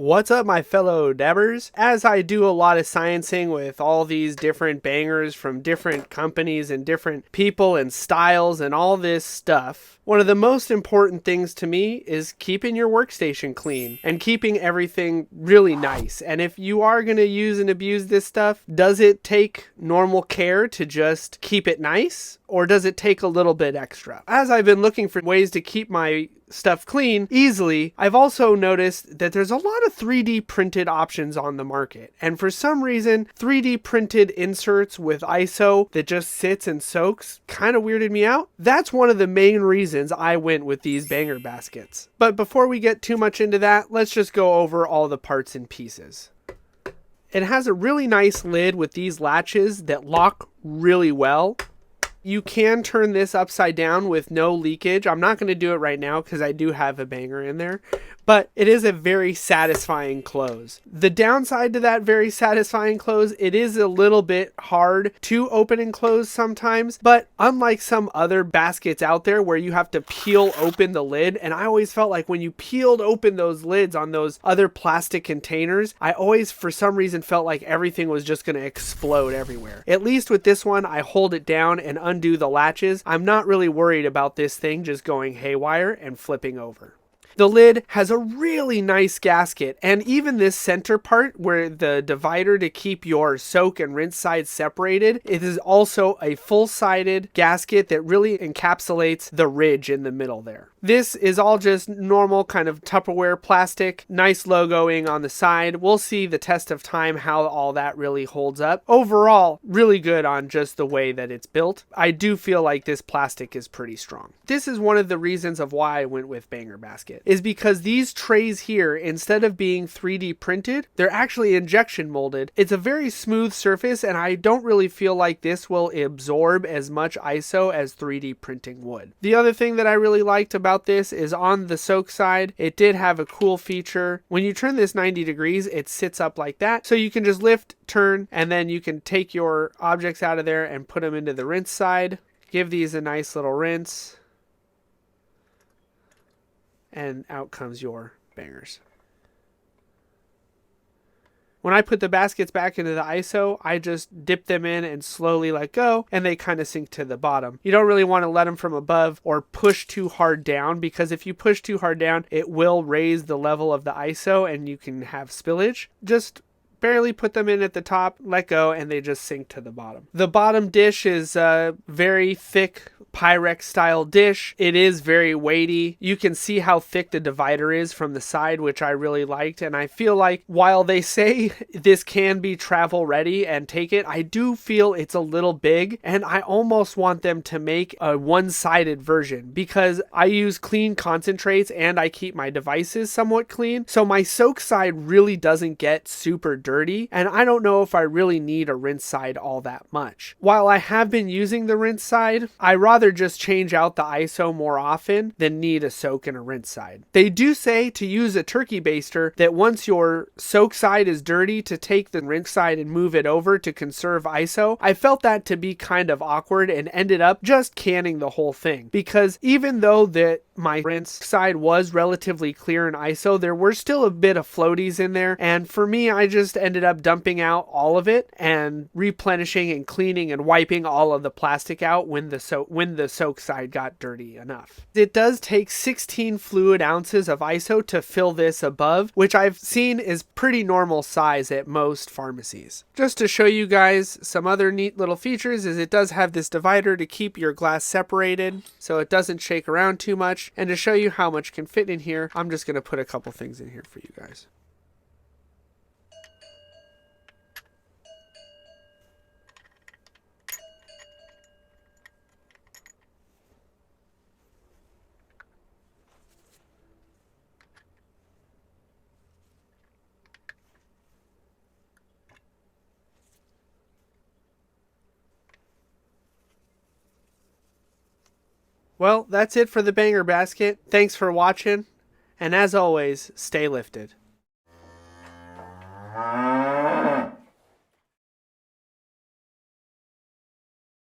What's up, my fellow dabbers? As I do a lot of sciencing with all these different bangers from different companies and different people and styles and all this stuff, one of the most important things to me is keeping your workstation clean and keeping everything really nice. And if you are going to use and abuse this stuff, does it take normal care to just keep it nice? Or does it take a little bit extra? As I've been looking for ways to keep my stuff clean easily, I've also noticed that there's a lot of 3D printed options on the market. And for some reason, 3D printed inserts with ISO that just sits and soaks kind of weirded me out. That's one of the main reasons I went with these banger baskets. But before we get too much into that, let's just go over all the parts and pieces. It has a really nice lid with these latches that lock really well. You can turn this upside down with no leakage. I'm not going to do it right now because I do have a banger in there, but it is a very satisfying close. The downside to that very satisfying close, it is a little bit hard to open and close sometimes, but unlike some other baskets out there where you have to peel open the lid, and I always felt like when you peeled open those lids on those other plastic containers, I always for some reason felt like everything was just going to explode everywhere. At least with this one, I hold it down and undo the latches. I'm not really worried about this thing just going haywire and flipping over. The lid has a really nice gasket, and even this center part where the divider to keep your soak and rinse sides separated, it is also a full-sided gasket that really encapsulates the ridge in the middle there. This is all just normal kind of Tupperware plastic, nice logoing on the side. We'll see the test of time how all that really holds up. Overall, really good on just the way that it's built. I do feel like this plastic is pretty strong. This is one of the reasons of why I went with Banger Basket, is because these trays here, instead of being 3D printed, they're actually injection molded. It's a very smooth surface, and I don't really feel like this will absorb as much ISO as 3D printing would. The other thing that I really liked about this is on the soak side, it did have a cool feature. When you turn this 90 degrees, it sits up like that. So you can just lift, turn, and then you can take your objects out of there and put them into the rinse side. Give these a nice little rinse. And out comes your bangers. When I put the baskets back into the ISO, I just dip them in and slowly let go, and they kind of sink to the bottom. You don't really want to let them from above or push too hard down, because if you push too hard down, it will raise the level of the ISO and you can have spillage. Just barely put them in at the top, let go, and they just sink to the bottom. The bottom dish is a very thick Pyrex style dish. It is very weighty. You can see how thick the divider is from the side, which I really liked. And I feel like while they say this can be travel ready and take it, I do feel it's a little big, and I almost want them to make a one-sided version, because I use clean concentrates and I keep my devices somewhat clean. So my soak side really doesn't get super dirty, and I don't know if I really need a rinse side all that much. While I have been using the rinse side, I rather just change out the ISO more often than need a soak and a rinse side. They do say to use a turkey baster, that once your soak side is dirty, to take the rinse side and move it over to conserve ISO. I felt that to be kind of awkward and ended up just canning the whole thing, because even though my rinse side was relatively clear in ISO, there were still a bit of floaties in there, and for me, I just ended up dumping out all of it and replenishing and cleaning and wiping all of the plastic out when the soak side got dirty enough. It does take 16 fluid ounces of ISO to fill this above, which I've seen is pretty normal size at most pharmacies. Just to show you guys some other neat little features, is it does have this divider to keep your glass separated so it doesn't shake around too much. And to show you how much can fit in here, I'm just going to put a couple things in here for you guys. Well, that's it for the banger basket. Thanks for watching, and as always, stay lifted.